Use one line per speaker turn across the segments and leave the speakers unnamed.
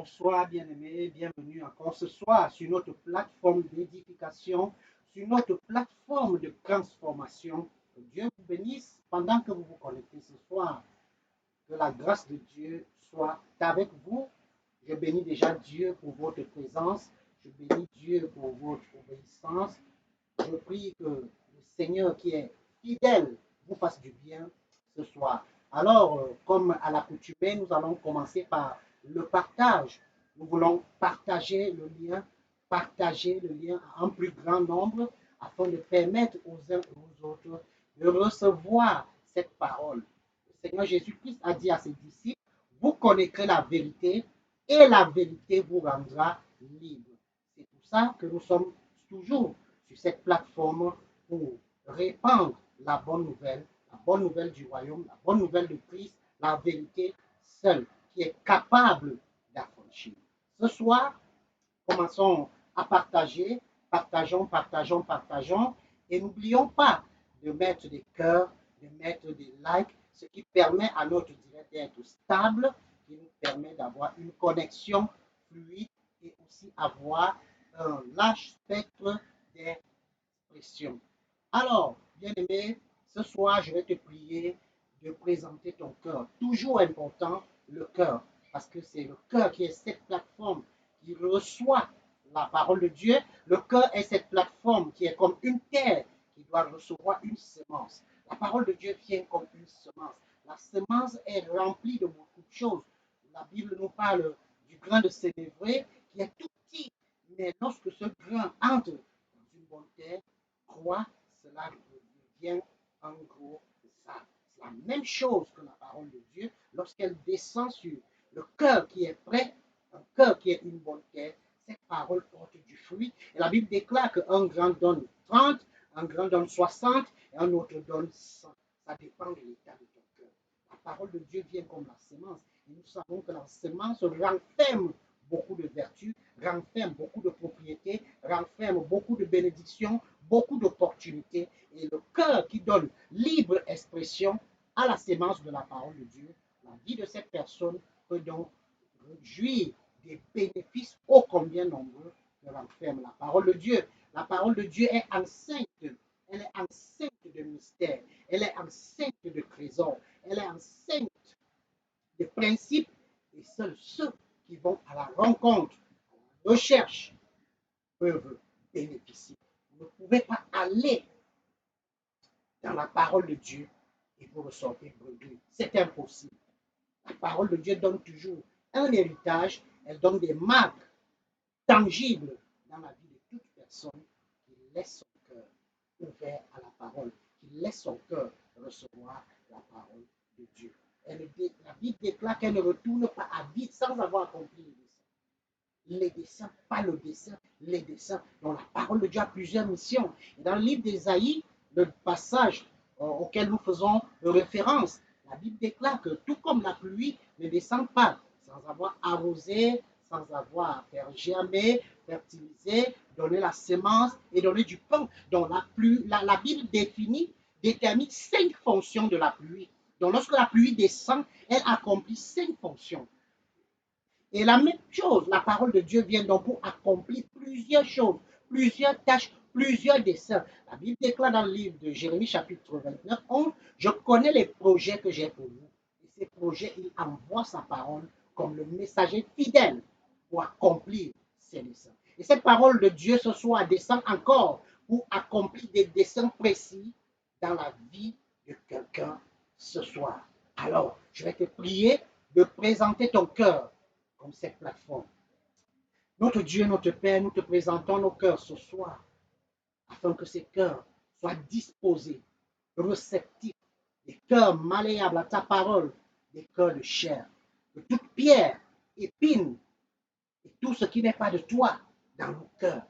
Bonsoir, bien-aimés, bienvenue encore ce soir sur notre plateforme d'édification, sur notre plateforme de transformation. Que Dieu vous bénisse pendant que vous vous connectez ce soir. Que la grâce de Dieu soit avec vous. Je bénis déjà Dieu pour votre présence. Je bénis Dieu pour votre obéissance. Je prie que le Seigneur qui est fidèle vous fasse du bien ce soir. Alors, comme à l'accoutumée, nous allons commencer par le partage. Nous voulons partager le lien à un plus grand nombre afin de permettre aux uns et aux autres de recevoir cette parole. Le Seigneur Jésus-Christ a dit à ses disciples, vous connaîtrez la vérité et la vérité vous rendra libre. C'est pour ça que nous sommes toujours sur cette plateforme pour répandre la bonne nouvelle du royaume, la bonne nouvelle de Christ, la vérité seule qui est capable d'affranchir. Ce soir, commençons à partager, partageons, et n'oublions pas de mettre des cœurs, de mettre des likes, ce qui permet à notre direct d'être stable, qui nous permet d'avoir une connexion fluide et aussi avoir un large spectre d'expression. Alors, bien-aimé, ce soir, je vais te prier de présenter ton cœur. Toujours important, le cœur, parce que c'est le cœur qui est cette plateforme qui reçoit la parole de Dieu. Le cœur est cette plateforme qui est comme une terre qui doit recevoir une semence. La parole de Dieu vient comme une semence. La semence est remplie de beaucoup de choses. La Bible nous parle du grain de sénévé qui est tout petit, mais lorsque ce grain entre dans une bonne terre, croit, cela devient un gros arbre. C'est la même chose que la parole de Dieu lorsqu'elle descend sur le cœur qui est prêt, un cœur qui est une bonne terre. Cette parole porte du fruit. Et la Bible déclare qu'un grain donne 30, un grain donne 60 et un autre donne 100. Ça dépend de l'état de ton cœur. La parole de Dieu vient comme la semence. Et nous savons que la semence renferme beaucoup de vertus, renferme beaucoup de propriétés, renferme beaucoup de bénédictions, beaucoup d'opportunités. Et le cœur qui donne libre expression à la semence de la parole de Dieu, la vie de cette personne peut donc jouir des bénéfices ô combien nombreux que renferme la parole de Dieu. La parole de Dieu est enceinte, elle est enceinte de mystères, elle est enceinte de trésors, elle est enceinte de principes, et seuls ceux qui vont à la rencontre, à la recherche, peuvent bénéficier. Vous ne pouvez pas aller dans la parole de Dieu et vous ressortir bredouille. C'est impossible. La parole de Dieu donne toujours un héritage, elle donne des marques tangibles dans la vie de toute personne qui laisse son cœur ouvert à la parole, qui laisse son cœur recevoir la parole de Dieu. La Bible déclare qu'elle ne retourne pas à vide sans avoir accompli les desseins, pas le dessein, les desseins. Donc la parole de Dieu a plusieurs missions. Et dans le livre d'Ésaïe, le passage auquel nous faisons référence, la Bible déclare que tout comme la pluie ne descend pas sans avoir arrosé, sans avoir faire germer, fertiliser, donner la semence et donner du pain. Donc la Bible détermine 5 fonctions de la pluie. Donc lorsque la pluie descend, elle accomplit 5 fonctions. Et la même chose, la parole de Dieu vient donc pour accomplir plusieurs choses, plusieurs tâches, plusieurs desseins. La Bible déclare dans le livre de Jérémie chapitre 29, 11, je connais les projets que j'ai pour vous. Et ces projets, il envoie sa parole comme le messager fidèle pour accomplir ses desseins. Et cette parole de Dieu ce soir descend encore pour accomplir des desseins précis dans la vie de quelqu'un ce soir. Alors, je vais te prier de présenter ton cœur comme cette plateforme. Notre Dieu, notre Père, nous te présentons nos cœurs ce soir afin que ces cœurs soient disposés, réceptifs, des cœurs malléables à ta parole, des cœurs de chair. Que toute pierre, épine et tout ce qui n'est pas de toi dans nos cœurs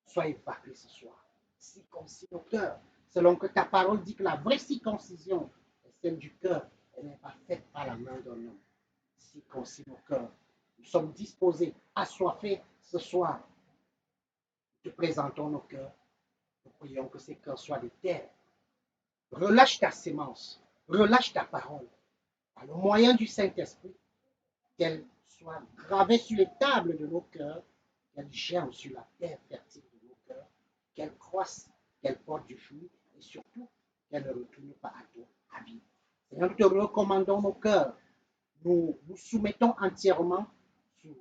soit évacué ce soir. Circoncis nos cœurs, selon que ta parole dit que la vraie circoncision est celle du cœur, elle n'est pas faite par la main d'un homme. Circoncis nos cœurs. Nous sommes disposés, assoiffés ce soir. Nous te présentons nos cœurs. Nous prions que ces cœurs soient des terres. Relâche ta sémence, relâche ta parole, par le moyen du Saint-Esprit, qu'elle soit gravée sur les tables de nos cœurs, qu'elle germe sur la terre fertile de nos cœurs, qu'elle croisse, qu'elle porte du fruit et surtout qu'elle ne retourne pas à toi à vie. Seigneur, nous te recommandons nos cœurs. Nous nous soumettons entièrement sous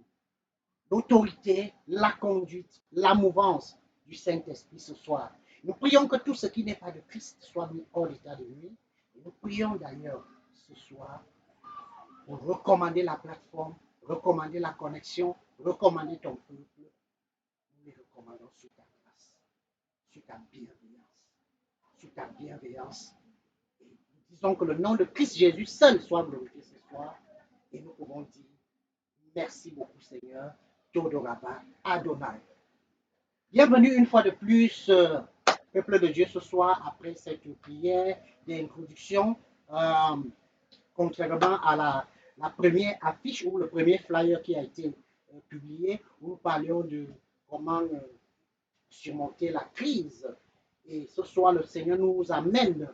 l'autorité, la conduite, la mouvance du Saint-Esprit ce soir. Nous prions que tout ce qui n'est pas de Christ soit mis hors d'état de nuit. Et nous prions d'ailleurs ce soir pour recommander la plateforme, recommander la connexion, recommander ton peuple. Nous les recommandons sous ta grâce, sous ta bienveillance, sous ta bienveillance. Et nous disons que le nom de Christ Jésus seul soit glorifié ce soir. Et nous pouvons dire merci beaucoup Seigneur, Todoraba, Adonai. Bienvenue une fois de plus, peuple de Dieu, ce soir, après cette prière d'introduction. Contrairement à la première affiche ou le premier flyer qui a été publié, où nous parlions de comment surmonter la crise. Et ce soir, le Seigneur nous amène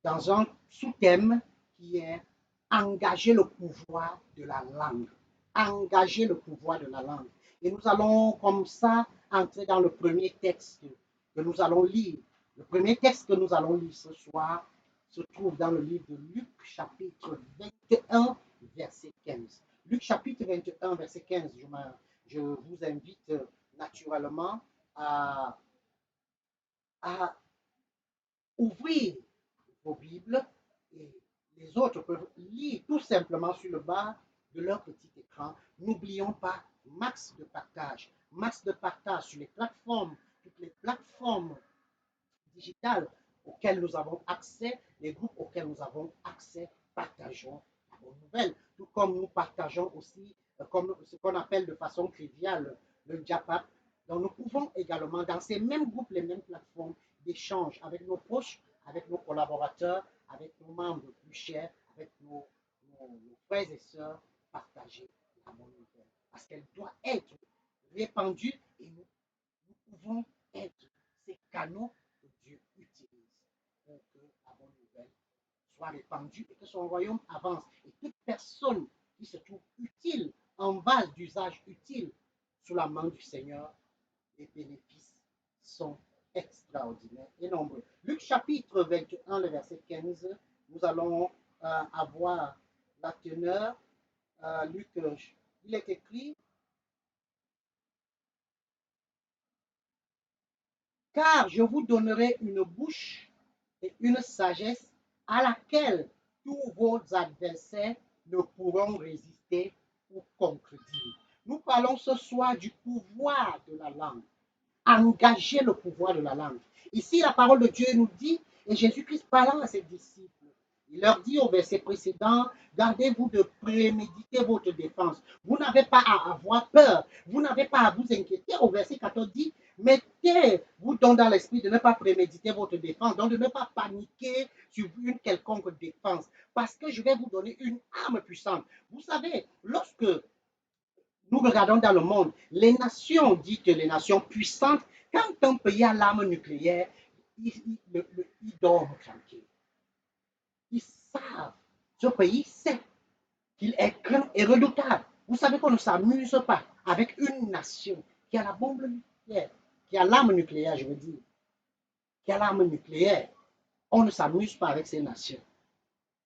dans un sous-thème qui est engager le pouvoir de la langue. Engager le pouvoir de la langue. Et nous allons comme ça entrer dans le premier texte que nous allons lire. Le premier texte que nous allons lire ce soir se trouve dans le livre de Luc, chapitre 21, verset 15. Luc, chapitre 21, verset 15. Je vous invite naturellement à ouvrir vos Bibles et les autres peuvent lire tout simplement sur le bas de leur petit écran. N'oublions pas max de partage sur les plateformes, toutes les plateformes digitales auxquelles nous avons accès, les groupes auxquels nous avons accès, partageons la bonne nouvelle. Tout comme nous partageons aussi, comme ce qu'on appelle de façon triviale, le Japap. Donc nous pouvons également, dans ces mêmes groupes, les mêmes plateformes d'échange avec nos proches, avec nos collaborateurs, avec nos membres plus chers, avec nos frères et sœurs, partager la bonne nouvelle. Parce qu'elle doit être répandue et nous pouvons être ces canaux que Dieu utilise pour que la bonne nouvelle soit répandue et que son royaume avance. Et toute personne qui se trouve utile, en base d'usage utile, sous la main du Seigneur, les bénéfices sont extraordinaires et nombreux. Luc chapitre 21, le verset 15, nous allons avoir la teneur. Luc, il est écrit, car je vous donnerai une bouche et une sagesse à laquelle tous vos adversaires ne pourront résister ou contredire. Nous parlons ce soir du pouvoir de la langue. Engager le pouvoir de la langue. Ici, la parole de Dieu nous dit, et Jésus-Christ parlant à ses disciples, il leur dit au verset précédent, gardez-vous de préméditer votre défense. Vous n'avez pas à avoir peur. Vous n'avez pas à vous inquiéter. Au verset 14 dit, mettez-vous donc dans l'esprit de ne pas préméditer votre défense, donc de ne pas paniquer sur une quelconque défense, parce que je vais vous donner une arme puissante. Vous savez, lorsque nous regardons dans le monde, les nations dites les nations puissantes, quand un pays a l'arme nucléaire, ils dorment tranquille. Ils savent, ce pays sait qu'il est grand et redoutable. Vous savez qu'on ne s'amuse pas avec une nation qui a la bombe nucléaire, qui a l'arme nucléaire, je veux dire, qui a l'arme nucléaire. On ne s'amuse pas avec ces nations.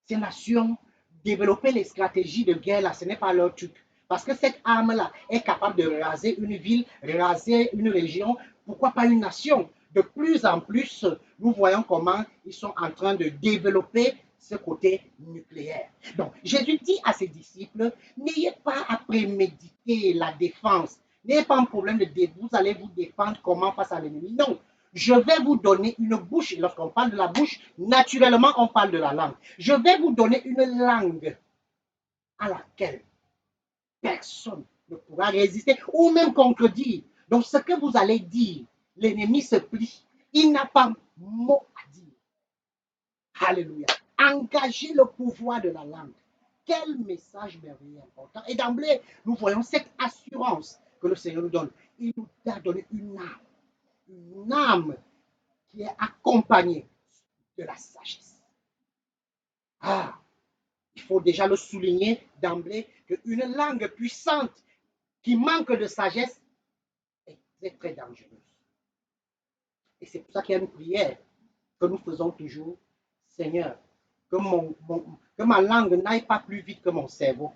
Ces nations, développer les stratégies de guerre, là, ce n'est pas leur truc. Parce que cette arme-là est capable de raser une ville, raser une région, pourquoi pas une nation. De plus en plus, nous voyons comment ils sont en train de développer ce côté nucléaire. Donc, Jésus dit à ses disciples, n'ayez pas à préméditer la défense. N'ayez pas un problème de vous allez vous défendre comment face à l'ennemi. Non, je vais vous donner une bouche. Lorsqu'on parle de la bouche, naturellement, on parle de la langue. Je vais vous donner une langue à laquelle personne ne pourra résister ou même contredire. Donc, ce que vous allez dire, l'ennemi se plie. Il n'a pas mot à dire. Alléluia. Engagez le pouvoir de la langue. Quel message merveilleux important. Et d'emblée, nous voyons cette assurance que le Seigneur nous donne. Il nous a donné une âme qui est accompagnée de la sagesse. Ah, il faut déjà le souligner d'emblée qu'une langue puissante qui manque de sagesse est très, très dangereuse. Et c'est pour ça qu'il y a une prière que nous faisons toujours. Seigneur, que ma langue n'aille pas plus vite que mon cerveau.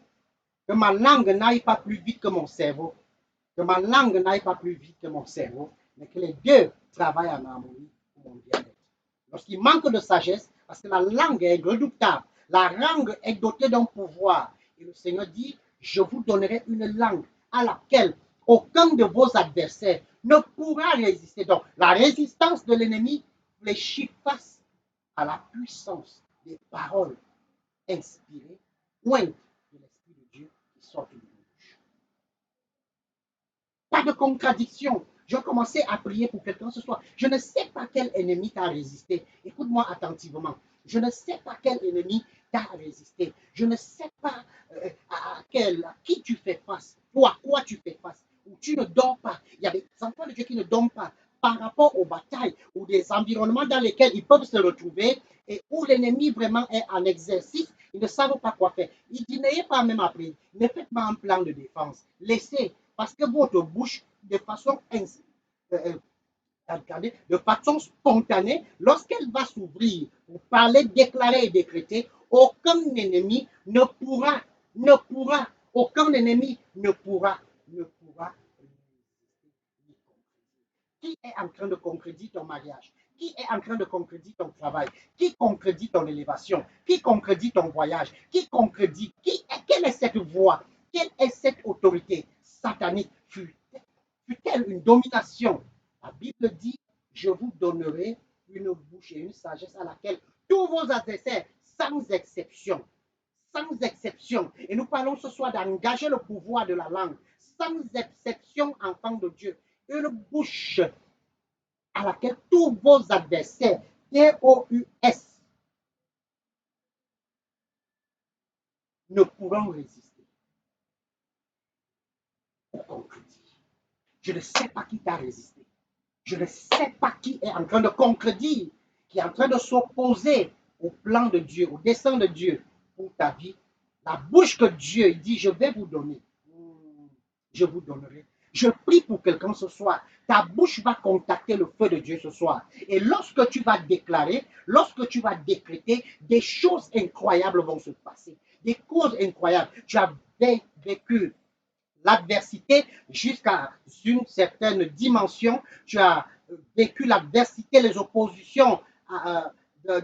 Que ma langue n'aille pas plus vite que mon cerveau. Que ma langue n'aille pas plus vite que mon cerveau. Mais que les deux travaillent en harmonie pour mon bien-être. Lorsqu'il manque de sagesse, parce que la langue est redoutable, la langue est dotée d'un pouvoir. Et le Seigneur dit, je vous donnerai une langue à laquelle aucun de vos adversaires ne pourra résister. Donc, la résistance de l'ennemi fléchit face à la puissance des paroles inspirées, pointes de l'Esprit de Dieu qui sortent de nos bouches. Pas de contradiction. Je commençais à prier pour quelqu'un ce soir. Je ne sais pas quel ennemi t'a résisté. Écoute-moi attentivement. Je ne sais pas quel ennemi t'a résisté. Je ne sais pas à qui tu fais face, ou à quoi tu fais face, ou tu ne dors pas. Il y a des enfants de Dieu qui ne dorment pas par rapport aux batailles ou des environnements dans lesquels ils peuvent se retrouver et où l'ennemi vraiment est en exercice. Ils ne savent pas quoi faire. Il dit, n'ayez pas même appris. Ne faites pas un plan de défense. Laissez, parce que votre bouche, de façon de façon spontanée, lorsqu'elle va s'ouvrir pour parler, déclarer et décréter, aucun ennemi aucun ennemi ne pourra. Qui est en train de concrétiser ton mariage? Qui est en train de concrétiser ton travail? Qui concrétise ton élévation? Qui concrétise ton voyage? Qui concrétise? Quelle est cette voix? Quelle est cette autorité satanique? Fut-elle une domination? La Bible dit, je vous donnerai une bouche et une sagesse à laquelle tous vos adversaires, sans exception, et nous parlons ce soir d'engager le pouvoir de la langue, sans exception, enfants de Dieu, une bouche à laquelle tous vos adversaires, TOUS, ne pourront résister. Je ne sais pas qui t'a résisté. Je ne sais pas qui est en train de contredire, qui est en train de s'opposer au plan de Dieu, au dessein de Dieu pour ta vie. La bouche que Dieu dit, je vais vous donner. Je vous donnerai. Je prie pour quelqu'un ce soir. Ta bouche va contacter le feu de Dieu ce soir. Et lorsque tu vas déclarer, lorsque tu vas décréter, des choses incroyables vont se passer. Des causes incroyables. Tu as vécu l'adversité jusqu'à une certaine dimension. Tu as vécu l'adversité, les oppositions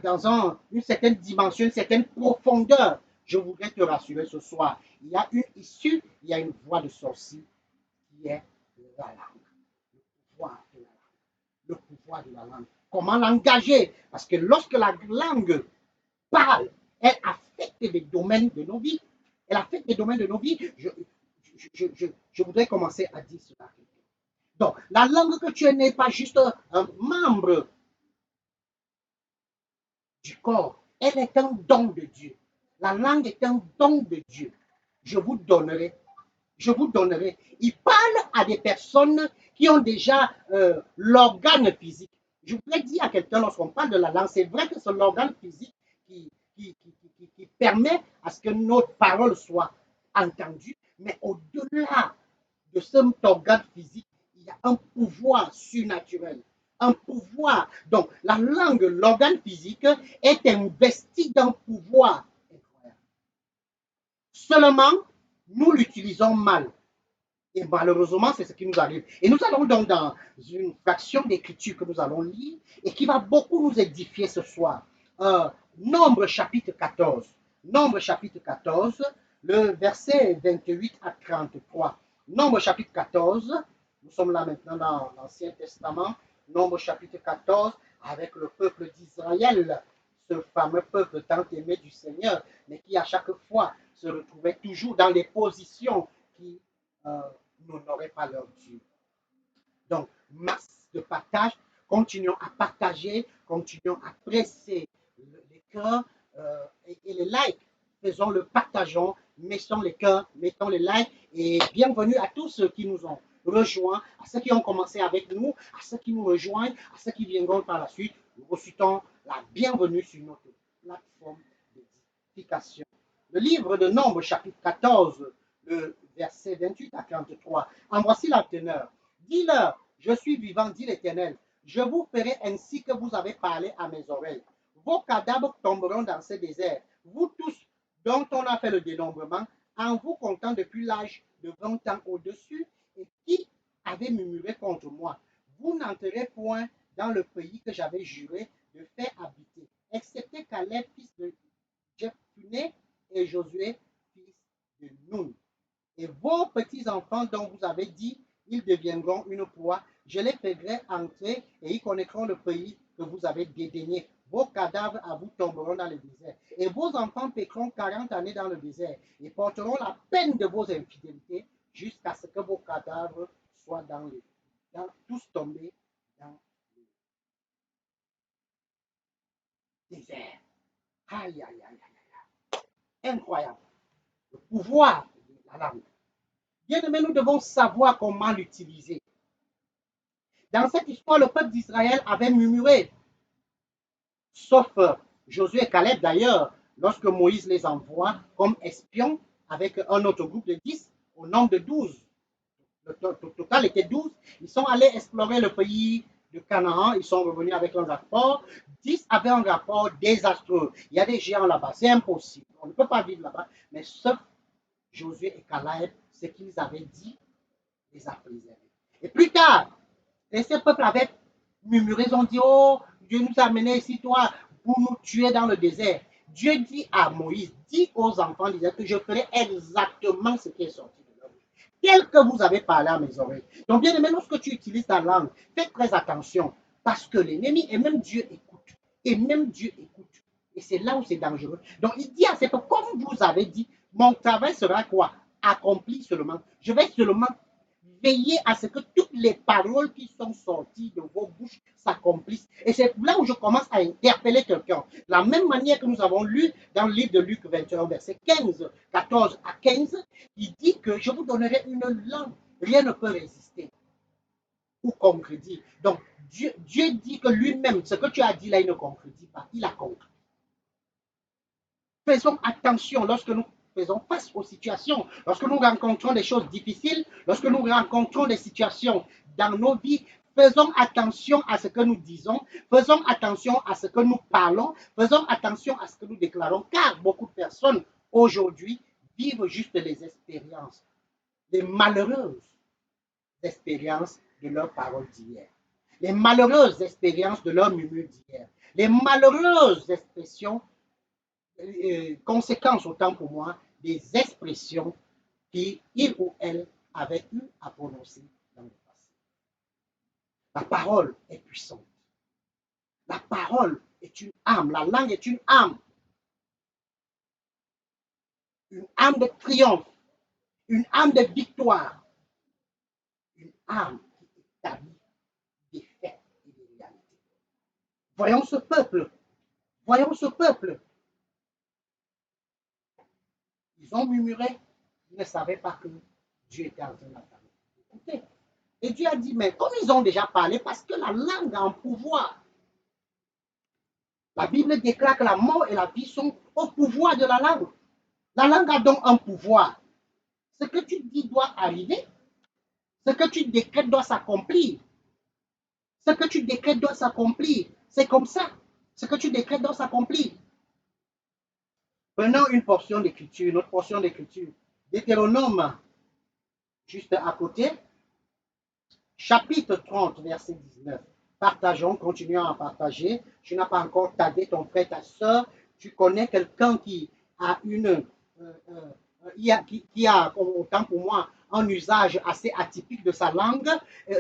dans une certaine dimension, une certaine profondeur. Je voudrais te rassurer ce soir. Il y a une issue, il y a une voie de sortie qui est la langue. Le pouvoir de la langue. Le pouvoir de la langue. Comment l'engager? Parce que lorsque la langue parle, elle affecte des domaines de nos vies. Elle affecte des domaines de nos vies. Je voudrais commencer à dire cela. Donc, la langue que tu n'es pas juste un membre du corps, elle est un don de Dieu. La langue est un don de Dieu. Je vous donnerai. Je vous donnerai. Il parle à des personnes qui ont déjà l'organe physique. Je voudrais dire à quelqu'un, lorsqu'on parle de la langue, c'est vrai que c'est l'organe physique qui permet à ce que notre parole soit entendue, mais au-delà de cet organe physique, il y a un pouvoir surnaturel. Un pouvoir. Donc, la langue, l'organe physique, est investi d'un pouvoir incroyable. Seulement, nous l'utilisons mal. Et malheureusement, c'est ce qui nous arrive. Et nous allons donc dans une fraction d'écriture que nous allons lire et qui va beaucoup nous édifier ce soir. Nombre chapitre 14. Nombre chapitre 14, le verset 28 à 33. Nombre chapitre 14, nous sommes là maintenant dans l'Ancien Testament. Nombre chapitre 14, avec le peuple d'Israël, ce fameux peuple tant aimé du Seigneur, mais qui à chaque fois se retrouvait toujours dans les positions qui n'honoraient pas leur Dieu. Donc, masse de partage, continuons à partager, continuons à presser les cœurs et les likes. Faisons-le, partageons, mettons les cœurs, mettons les likes et bienvenue à tous ceux qui nous ont rejoints, à ceux qui ont commencé avec nous, à ceux qui nous rejoignent, à ceux qui viendront par la suite. Nous vous souhaitons la bienvenue sur notre plateforme d'édification Le livre de Nombres, chapitre 14, le verset 28 à 43. En voici la teneur. Dis-leur, je suis vivant, dit l'Éternel. Je vous ferai ainsi que vous avez parlé à mes oreilles. Vos cadavres tomberont dans ce désert. Vous tous dont on a fait le dénombrement, en vous comptant depuis l'âge de 20 ans au-dessus, et qui avait murmuré contre moi. Vous n'entrerez point dans le pays que j'avais juré de faire habiter, excepté Caleb, fils de Jephunneh, et Josué, fils de Nun. Et vos petits-enfants dont vous avez dit, ils deviendront une proie, je les ferai entrer et ils connaîtront le pays que vous avez dédaigné. Vos cadavres à vous tomberont dans le désert. Et vos enfants pécheront 40 années dans le désert et porteront la peine de vos infidélités jusqu'à ce que vos cadavres soient tous tombés dans le désert. Aïe, aïe, aïe, aïe. Incroyable. Le pouvoir de la langue. Bien aimé, nous devons savoir comment l'utiliser. Dans cette histoire, le peuple d'Israël avait murmuré, sauf Josué et Caleb d'ailleurs, lorsque Moïse les envoie comme espions avec un autre groupe de 10 au nombre de 12. Le total était 12. Ils sont allés explorer le pays de Canaan. Ils sont revenus avec un rapport. 10 avaient un rapport désastreux. Il y a des géants là-bas. C'est impossible. On ne peut pas vivre là-bas. Mais sauf Josué et Caleb, ce qu'ils avaient dit les a préservés. Et plus tard, ces peuples avaient murmuré, ils ont dit, oh, Dieu nous a amenés ici, toi, pour nous tuer dans le désert. Dieu dit à Moïse, dit aux enfants d'Israël que je ferai exactement ce qui est sorti de leur bouche, tel que vous avez parlé à mes oreilles. Donc, bien aimé, lorsque tu utilises ta langue, fais très attention, parce que l'ennemi et même Dieu écoute. Et même Dieu écoute. Et c'est là où c'est dangereux. Donc, il dit à ces peuples, comme vous avez dit, mon travail sera quoi? Accompli seulement. Je vais seulement veillez à ce que toutes les paroles qui sont sorties de vos bouches s'accomplissent. Et c'est là où je commence à interpeller quelqu'un. De la même manière que nous avons lu dans le livre de Luc 21, verset 15, 14 à 15, il dit que je vous donnerai une langue. Rien ne peut résister ou contredire. Donc, Dieu dit que lui-même, ce que tu as dit là, il ne contredit pas. Il a compris. Faisons attention lorsque nous faisons face aux situations, lorsque nous rencontrons des choses difficiles, lorsque nous rencontrons des situations dans nos vies, faisons attention à ce que nous disons, faisons attention à ce que nous parlons, faisons attention à ce que nous déclarons, car beaucoup de personnes aujourd'hui vivent juste les expériences, les malheureuses expériences de leurs paroles d'hier, les malheureuses expériences de leur murmure d'hier, les malheureuses expressions conséquences autant pour moi des expressions qu'il ou elle avait eu à prononcer dans le passé. La parole est puissante. La parole est une âme. La langue est une âme. Une âme de triomphe. Une âme de victoire. Une âme qui établit des faits et des réalités. Voyons ce peuple. Voyons ce peuple. Ils ont murmuré. Ils ne savaient pas que Dieu était en train d'attendre. Écoutez, et Dieu a dit, mais comme ils ont déjà parlé, parce que la langue a un pouvoir. La Bible déclare que la mort et la vie sont au pouvoir de la langue. La langue a donc un pouvoir. Ce que tu dis doit arriver. Ce que tu décrètes doit s'accomplir. Ce que tu décrètes doit s'accomplir. C'est comme ça. Ce que tu décrètes doit s'accomplir. Prenons une portion d'écriture, notre portion d'écriture. Deutéronome, juste à côté, chapitre 30, verset 19. Partageons, continuons à partager. Tu n'as pas encore tagué ton frère, ta soeur. Tu connais quelqu'un qui a qui a, autant pour moi, un usage assez atypique de sa langue.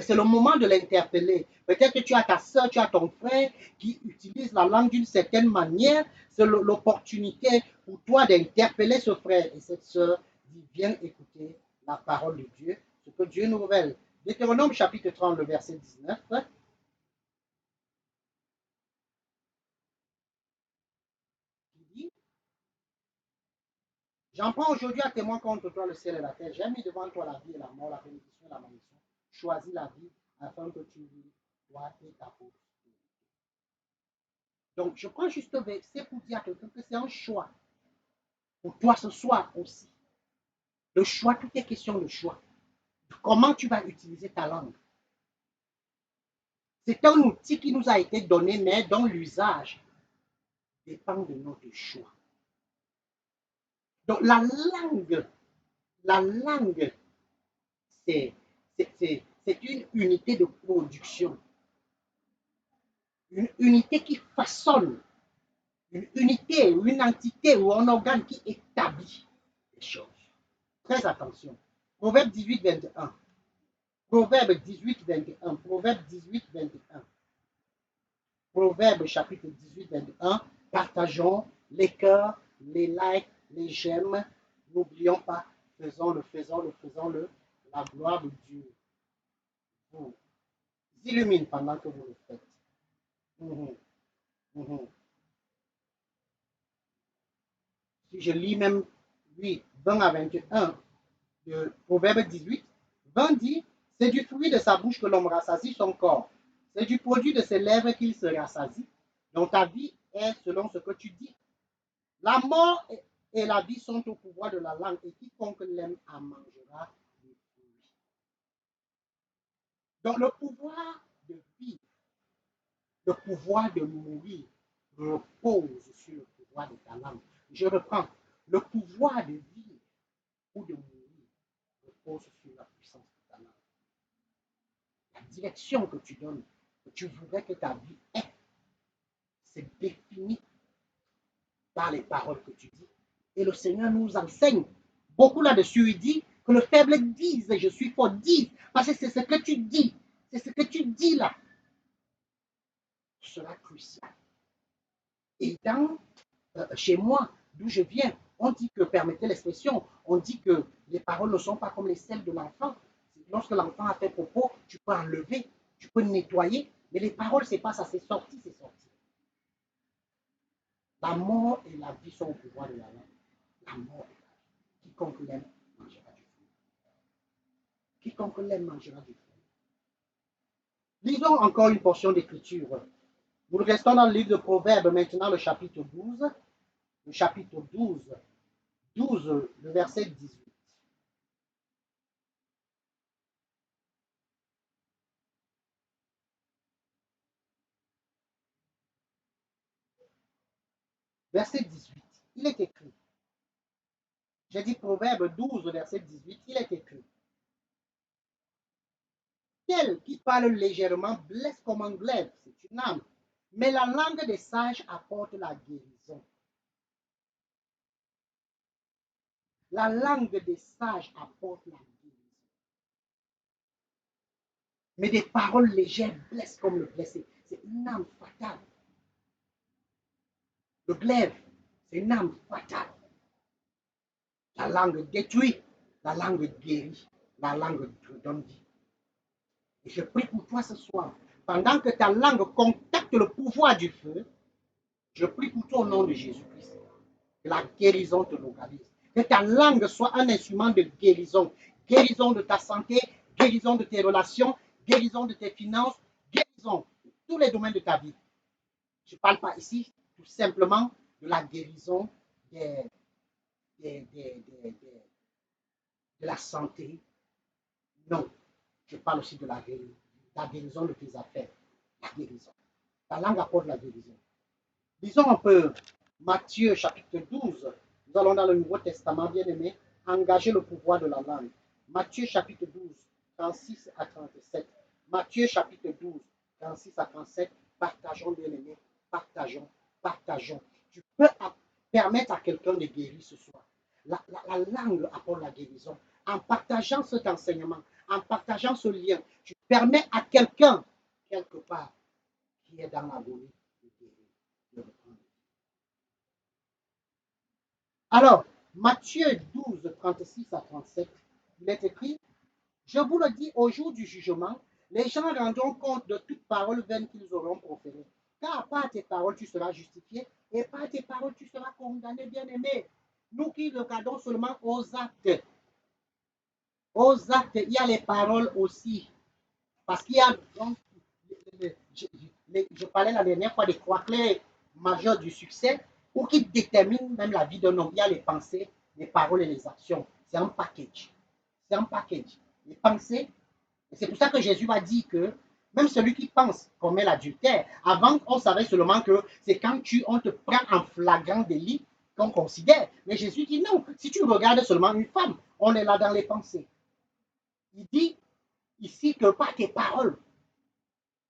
C'est le moment de l'interpeller. Peut-être que tu as ta soeur, tu as ton frère qui utilise la langue d'une certaine manière. C'est l'opportunité pour toi d'interpeller ce frère et cette soeur dit viens écouter la parole de Dieu, ce que Dieu nous révèle. Deutéronome chapitre 30, le verset 19. Qui dit, j'en prends aujourd'hui à témoin contre toi le ciel et la terre. J'ai mis devant toi la vie et la mort, la bénédiction et la malédiction. Choisis la vie afin que tu vives, toi et ta peau. Donc, je prends juste un verset pour dire à quelqu'un que c'est un choix. Pour toi ce soir aussi. Le choix, tout est question de choix. Comment tu vas utiliser ta langue? C'est un outil qui nous a été donné, mais dont l'usage dépend de notre choix. Donc la langue, c'est une unité de production, une unité qui façonne, une unité ou une entité ou un organe qui établit les choses. Très attention. Proverbe 18, 21. Proverbe 18, 21. Proverbe 18, 21. Proverbe chapitre 18, 21. Partageons les cœurs, les likes, les j'aime. N'oublions pas, faisons-le, faisons-le, faisons-le. La gloire de Dieu vous illumine pendant que vous le faites. Mhm, mhm. Si je lis même, oui, 20 à 21 de Proverbe 18, 20 dit, c'est du fruit de sa bouche que l'homme rassasie son corps. C'est du produit de ses lèvres qu'il se rassasie. Donc ta vie est selon ce que tu dis. La mort et la vie sont au pouvoir de la langue et quiconque l'aime en mangera des fruits. Donc le pouvoir de vivre, le pouvoir de mourir repose sur le pouvoir de ta langue. Je reprends. Le pouvoir de vivre ou de mourir repose sur la puissance de ta langue. La direction que tu donnes, que tu voudrais que ta vie ait, c'est défini par les paroles que tu dis. Et le Seigneur nous enseigne beaucoup là-dessus. Il dit que le faible dise, je suis fort, dise, parce que c'est ce que tu dis. C'est ce que tu dis là. Ce sera crucial. Et chez moi, d'où je viens, on dit que, permettez l'expression, on dit que les paroles ne sont pas comme les celles de l'enfant. Lorsque l'enfant a fait propos, tu peux enlever, tu peux nettoyer, mais les paroles, c'est pas ça, c'est sorti, c'est sorti. La mort et la vie sont au pouvoir de la langue. La mort et la vie. Quiconque l'aime mangera du fruit. Quiconque l'aime mangera du fruit. Lisons encore une portion d'écriture. Nous restons dans le livre de Proverbes, maintenant le chapitre 12. Le chapitre 12, 12, le verset 18. Verset 18, il est écrit. J'ai dit Proverbe 12, verset 18, il est écrit. Tel qui parle légèrement blesse comme un glaive, c'est une âme. Mais la langue des sages apporte la guérison. La langue des sages apporte la guérison. Mais des paroles légères blessent comme le blessé. C'est une âme fatale. Le glaive, c'est une âme fatale. La langue détruit, la langue guérit, la langue donne vie. Et je prie pour toi ce soir, pendant que ta langue contacte le pouvoir du feu, je prie pour toi au nom de Jésus-Christ. Que la guérison te localise. Que ta langue soit un instrument de guérison. Guérison de ta santé, guérison de tes relations, guérison de tes finances, guérison de tous les domaines de ta vie. Je ne parle pas ici tout simplement de la guérison des, des, des, des, de la santé. Non, je parle aussi de la guérison de tes affaires. La guérison. La langue apporte la guérison. Lisons un peu Matthieu chapitre 12. Nous allons dans le Nouveau Testament, bien aimé, engager le pouvoir de la langue. Matthieu chapitre 12, 36 à 37. Matthieu chapitre 12, 36 à 37. Partageons, bien aimé, partageons, partageons. Tu peux permettre à quelqu'un de guérir ce soir. La langue apporte la guérison. En partageant cet enseignement, en partageant ce lien, tu permets à quelqu'un, quelque part, qui est dans l'agonie, de guérir, de reprendre. Alors, Matthieu 12, 36 à 37, il est écrit, je vous le dis, au jour du jugement, les gens rendront compte de toute parole vaine qu'ils auront proférée. Car par tes paroles, tu seras justifié, et par tes paroles, tu seras condamné, bien-aimé. Nous qui regardons seulement aux actes, il y a les paroles aussi. Parce qu'il y a, donc, je parlais la dernière fois des trois clés majeures du succès, ou qui déterminent même la vie d'un homme. Il y a les pensées, les paroles et les actions. C'est un package. C'est un package. Les pensées, et c'est pour ça que Jésus va dire que même celui qui pense commet l'adultère. Avant, on savait seulement que c'est quand on te prend en flagrant délit qu'on considère. Mais Jésus dit non, si tu regardes seulement une femme, on est là dans les pensées. Il dit ici que par tes paroles,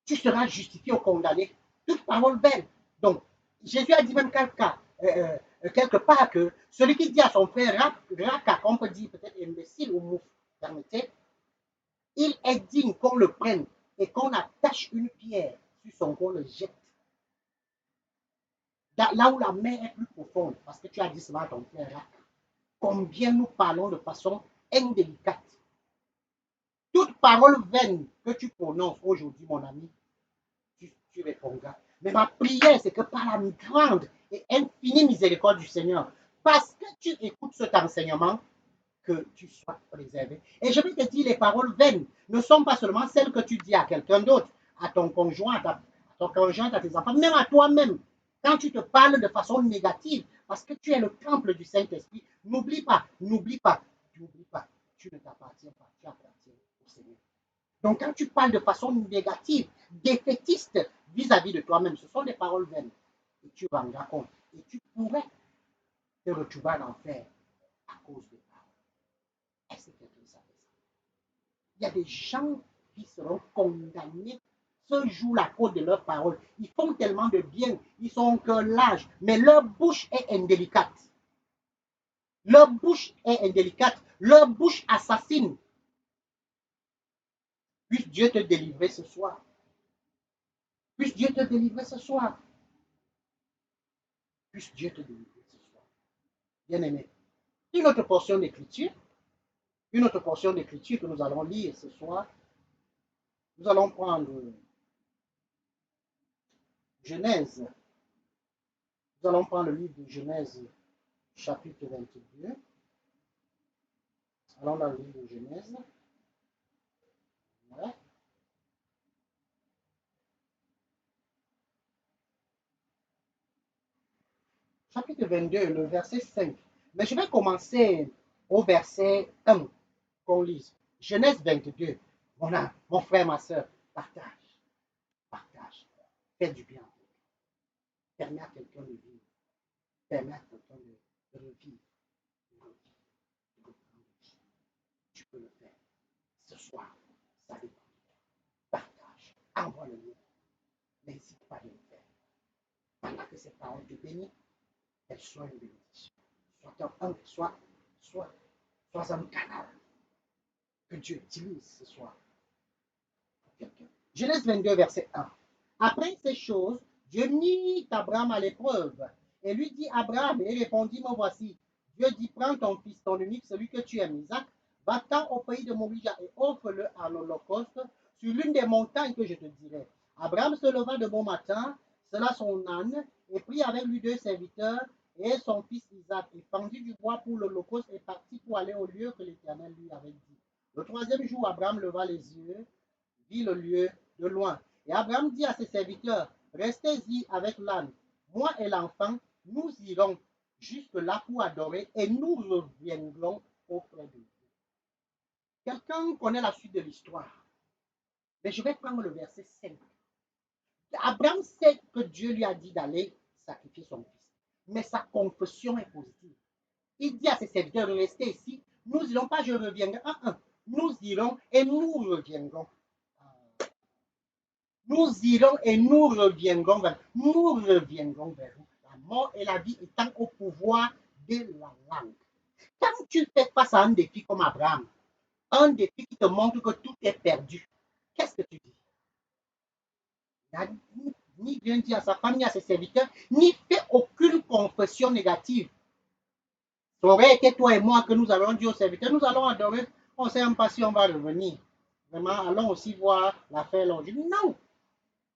tu seras justifié ou condamné. Toute parole vaine. Donc, Jésus a dit même quelque part que celui qui dit à son frère raka, on peut dire peut-être imbécile ou mouf, permettez, il est digne qu'on le prenne et qu'on attache une pierre sur son corps, le jette. Là où la mer est plus profonde, parce que tu as dit cela à ton frère raka, combien nous parlons de façon indélicate. Toute parole vaine que tu prononces aujourd'hui, mon ami, tu répondras. Mais ma prière, c'est que par la grande et infinie miséricorde du Seigneur, parce que tu écoutes cet enseignement, que tu sois préservé. Et je vais te dire, les paroles vaines ne sont pas seulement celles que tu dis à quelqu'un d'autre, à ton conjoint, à ton conjoint, à tes enfants, même à toi-même. Quand tu te parles de façon négative, parce que tu es le temple du Saint-Esprit, n'oublie pas, tu ne t'appartiens pas, tu appartiens au Seigneur. Donc, quand tu parles de façon négative, défaitiste vis-à-vis de toi-même, ce sont des paroles vaines. Et tu rendras compte. Et tu pourrais te retrouver en enfer à cause de paroles. Est-ce que quelqu'un savait ça? Il y a des gens qui seront condamnés ce jour-là à cause de leurs paroles. Ils font tellement de bien, ils sont que l'âge, mais leur bouche est indélicate. Leur bouche est indélicate. Leur bouche assassine. Puisse Dieu te délivrer ce soir. Puisse Dieu te délivrer ce soir. Puisse Dieu te délivrer ce soir. Bien-aimé. Une autre portion d'écriture que nous allons lire ce soir, nous allons prendre Genèse. Nous allons prendre le livre de Genèse, chapitre 22. Allons dans le livre de Genèse. Ouais. Chapitre 22, le verset 5. Mais je vais commencer au verset 1 qu'on lise. Genèse 22. Mon frère, ma soeur, partage. Partage. Fais du bien. Permets à quelqu'un de vivre. Permets à quelqu'un de revivre. Tu peux le faire. Ce soir, ça dépend. Partage. Envoie le lien. N'hésite pas de le faire. Pendant que ces paroles te bénissent, elles soient une bénédiction. Sois un canal que Dieu utilise ce soir pour quelqu'un. Genèse 22, verset 1. Après ces choses, Dieu mit Abraham à l'épreuve et lui dit, Abraham, et répondit, me voici. Dieu dit, prends ton fils, ton unique, celui que tu aimes, Isaac, va-t'en au pays de Morija et offre-le à l'Holocauste sur l'une des montagnes que je te dirai. Abraham se leva de bon matin, sella son âne et prit avec lui 2 serviteurs et son fils Isaac et fendit du bois pour l'Holocauste et partit pour aller au lieu que l'Éternel lui avait dit. Le 3e jour, Abraham leva les yeux, vit le lieu de loin. Et Abraham dit à ses serviteurs, restez-y avec l'âne. Moi et l'enfant, nous irons jusque-là pour adorer et nous reviendrons auprès de vous. Quelqu'un connaît la suite de l'histoire. Mais je vais prendre le verset 5. Abraham sait que Dieu lui a dit d'aller sacrifier son fils. Mais sa confession est positive. Il dit à ses serviteurs de rester ici. Nous n'irons pas, je reviendrai. Nous irons et nous reviendrons. Nous irons et nous reviendrons vers vous. Nous reviendrons vers vous. La mort et la vie étant au pouvoir de la langue. Quand tu fais face à un défi comme Abraham, un défi qui te montre que tout est perdu, qu'est-ce que tu dis? Ni bien dit à sa femme, ni à ses serviteurs, ni fait aucune confession négative. Ça aurait été toi et moi que nous allons dire aux serviteurs, nous allons adorer, on ne sait même pas si on va revenir. Vraiment, allons aussi voir l'affaire là. Je dis non.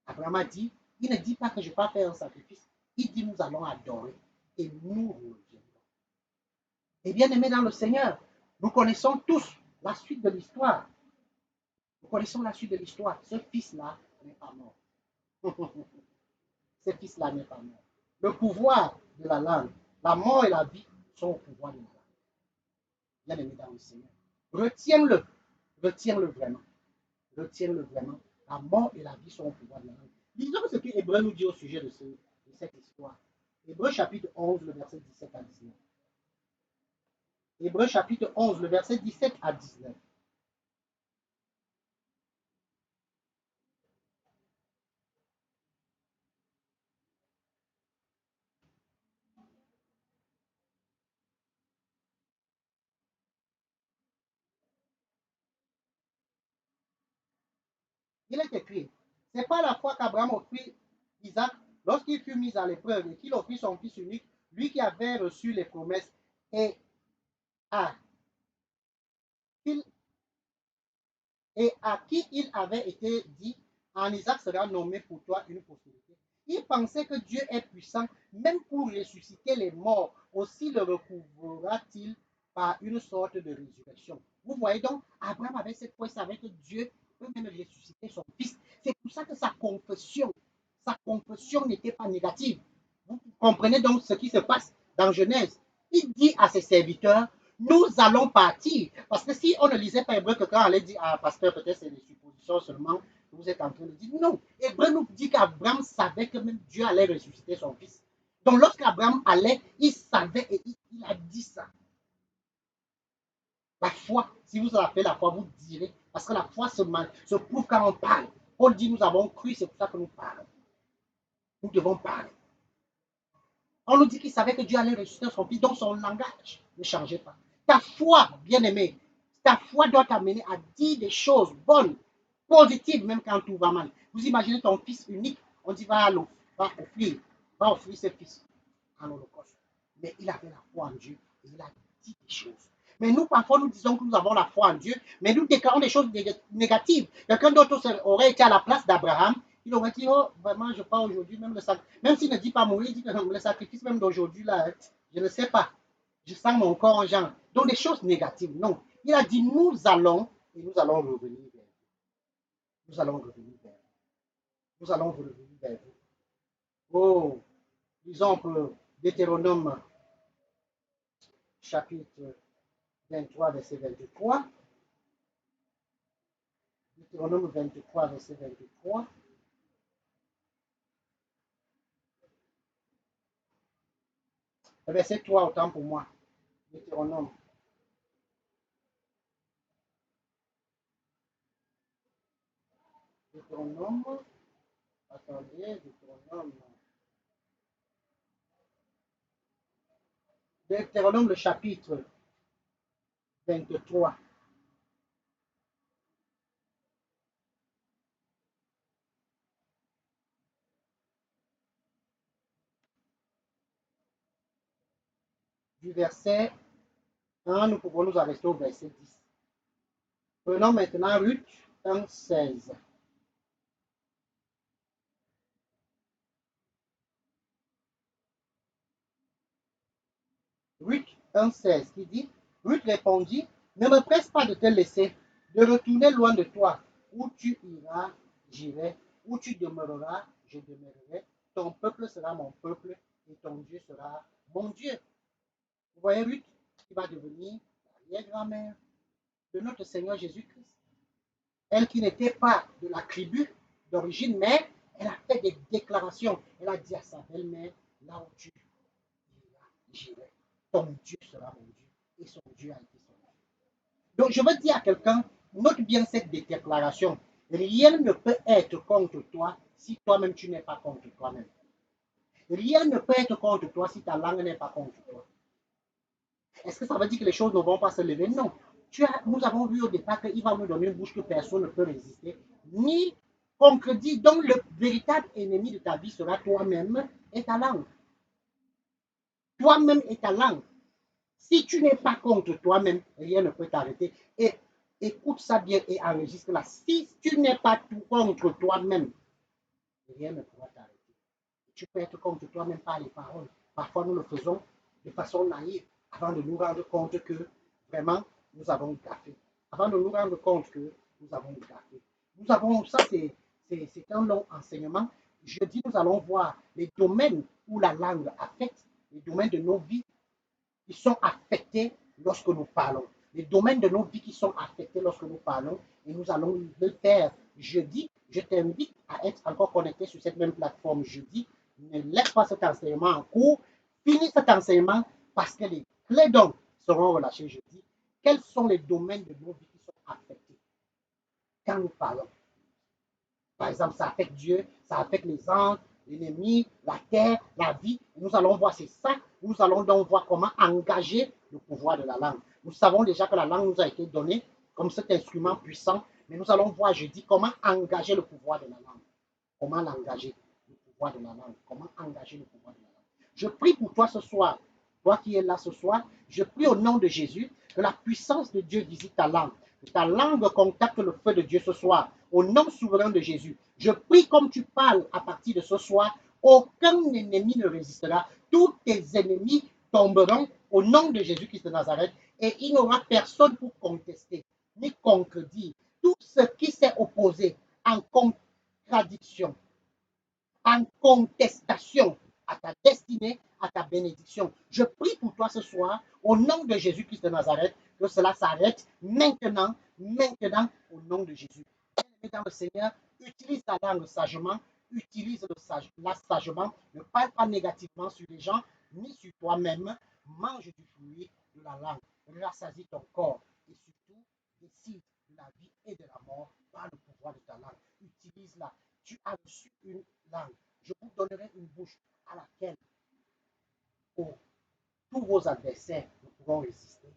Abraham a dit, il ne dit pas que je ne vais pas faire un sacrifice. Il dit, nous allons adorer et nous reviendrons. Et bien aimé dans le Seigneur, nous connaissons tous la suite de l'histoire. Nous connaissons la suite de l'histoire. Ce fils-là n'est pas mort. Ce fils-là n'est pas mort. Le pouvoir de la langue. La mort et la vie sont au pouvoir de la langue. Bien aimé dans le Seigneur. Retiens-le. Retiens-le vraiment. Retiens-le vraiment. La mort et la vie sont au pouvoir de la langue. Lisons ce que Hébreu nous dit au sujet de cette histoire. Hébreu chapitre 11, le verset 17 à 19. Hébreu chapitre 11, le verset 17 à 19. Il est écrit, c'est pas la foi qu'Abraham offrit Isaac lorsqu'il fut mis à l'épreuve et qu'il offrit son fils unique, lui qui avait reçu les promesses et à, et à qui il avait été dit, en Isaac sera nommé pour toi une postérité. Il pensait que Dieu est puissant, même pour ressusciter les morts, aussi le recouvrera-t-il par une sorte de résurrection. Vous voyez donc, Abraham avait cette foi, il savait que Dieu peut même ressusciter son fils. C'est pour ça que sa confession n'était pas négative. Vous comprenez donc ce qui se passe dans Genèse. Il dit à ses serviteurs, nous allons partir. Parce que si on ne lisait pas Hébreu, que quand on allait dire, ah, pasteur, peut-être c'est des suppositions seulement que vous êtes en train de dire. Non, Hébreu nous dit qu'Abraham savait que même Dieu allait ressusciter son fils. Donc lorsqu'Abraham allait, il savait et il a dit ça. La foi, si vous avez la foi, vous direz, parce que la foi se prouve quand on parle. Paul dit, nous avons cru, c'est pour ça que nous parlons. Nous devons parler. On nous dit qu'il savait que Dieu allait ressusciter son fils, donc son langage ne changeait pas. Ta foi, bien-aimé, ta foi doit t'amener à dire des choses bonnes, positives, même quand tout va mal. Vous imaginez ton fils unique, on dit va offrir ses fils en holocauste. Mais il avait la foi en Dieu et il a dit des choses. Mais nous, parfois, nous disons que nous avons la foi en Dieu, mais nous déclarons des choses négatives. Quelqu'un d'autre aurait été à la place d'Abraham, il aurait dit, oh, vraiment, je crois aujourd'hui, même s'il ne dit pas mourir, il dit que le sacrifice même d'aujourd'hui, là, je ne sais pas. Je sens mon corps en genre. Donc, des choses négatives. Non. Il a dit, nous allons, et nous allons revenir vers vous. Nous allons revenir vers vous. Nous allons revenir vers vous. Oh, disons que Deutéronome, chapitre 23, verset 23. Deutéronome 23, verset 23. Verset 3, autant pour moi. Deutéronome. Deutéronome. Attendez, Deutéronome. Deutéronome, le chapitre 23. Du verset 1, nous pouvons nous arrêter au verset 10. Prenons maintenant Ruth 1, 16. Ruth 1, 16 qui dit, Ruth répondit, ne me presse pas de te laisser, de retourner loin de toi. Où tu iras, j'irai. Où tu demeureras, je demeurerai. Ton peuple sera mon peuple et ton Dieu sera mon Dieu. Vous voyez Ruth qui va devenir l'arrière-grand-mère de notre Seigneur Jésus-Christ. Elle qui n'était pas de la tribu d'origine, mais elle a fait des déclarations. Elle a dit à sa belle-mère, là où tu iras, j'irai. Ton Dieu sera mon Dieu. Et son Dieu a été son Dieu. Donc je veux dire à quelqu'un, note bien cette déclaration. Rien ne peut être contre toi si toi-même tu n'es pas contre toi-même. Rien ne peut être contre toi si ta langue n'est pas contre toi. Est-ce que ça veut dire que les choses ne vont pas se lever? Non. Nous avons vu au départ qu'il va nous donner une bouche que personne ne peut résister, ni contredire. Donc, le véritable ennemi de ta vie sera toi-même et ta langue. Toi-même et ta langue. Si tu n'es pas contre toi-même, rien ne peut t'arrêter. Et écoute ça bien et enregistre-la. Si tu n'es pas contre toi-même, rien ne pourra t'arrêter. Tu peux être contre toi-même par les paroles. Parfois, nous le faisons de façon naïve avant de nous rendre compte que vraiment, nous avons gaffé. Avant de nous rendre compte que nous avons gaffé. Nous avons, ça c'est un long enseignement. Jeudi, nous allons voir les domaines où la langue affecte les domaines de nos vies qui sont affectés lorsque nous parlons. Les domaines de nos vies qui sont affectés lorsque nous parlons, et nous allons le faire jeudi. Je t'invite à être encore connecté sur cette même plateforme jeudi. Ne laisse pas cet enseignement en cours. Finis cet enseignement parce que les clés d'hommes seront relâchées jeudi. Quels sont les domaines de nos vies qui sont affectés quand nous parlons? Par exemple, ça affecte Dieu, ça affecte les anges, l'ennemi, la terre, la vie. Nous allons voir, c'est ça. Nous allons donc voir comment engager le pouvoir de la langue. Nous savons déjà que la langue nous a été donnée comme cet instrument puissant, mais nous allons voir jeudi comment engager le pouvoir de la langue. Comment l'engager, le pouvoir de la langue. Comment engager le pouvoir de la langue. Je prie pour toi ce soir, toi qui es là ce soir, je prie au nom de Jésus que la puissance de Dieu visite ta langue. Que ta langue contacte le feu de Dieu ce soir. Au nom souverain de Jésus, je prie comme tu parles à partir de ce soir, aucun ennemi ne résistera. Tous tes ennemis tomberont au nom de Jésus-Christ de Nazareth et il n'y aura personne pour contester ni contredire. Tout ce qui s'est opposé en contradiction, en contestation à ta destinée, à ta bénédiction. Je prie pour toi ce soir, au nom de Jésus-Christ de Nazareth, que cela s'arrête maintenant, maintenant, au nom de Jésus. Bien-aimé dans le Seigneur, utilise ta langue sagement, utilise la sagement, ne parle pas négativement sur les gens, ni sur toi-même. Mange du fruit de la langue, rassasie ton corps et surtout décide de la vie et de la mort par le pouvoir de ta langue. Utilise-la. Tu as reçu une langue. Je vous donnerai une bouche à laquelle tous vos adversaires ne pourront résister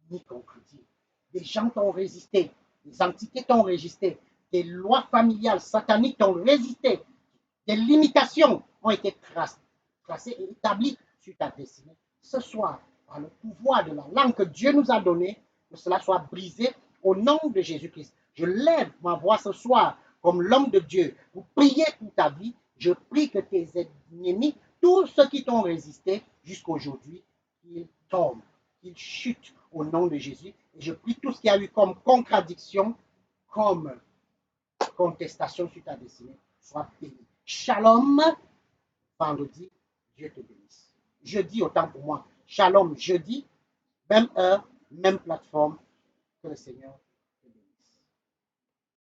ni contredire. Des gens t'ont résisté, des entités t'ont résisté, des lois familiales sataniques t'ont résisté, des limitations ont été tracées et établies sur ta destinée. Ce soir, par le pouvoir de la langue que Dieu nous a donnée, que cela soit brisé au nom de Jésus-Christ. Je lève ma voix ce soir comme l'homme de Dieu pour prier pour ta vie. Je prie que tes ennemis, tous ceux qui t'ont résisté jusqu'à aujourd'hui, qu'ils tombent, qu'ils chutent au nom de Jésus. Et je prie tout ce qui a eu comme contradiction, comme contestation sur ta destinée, soit béni. Shalom, vendredi, Dieu te bénisse. Jeudi, autant pour moi. Shalom, jeudi, même heure, même plateforme. Que le Seigneur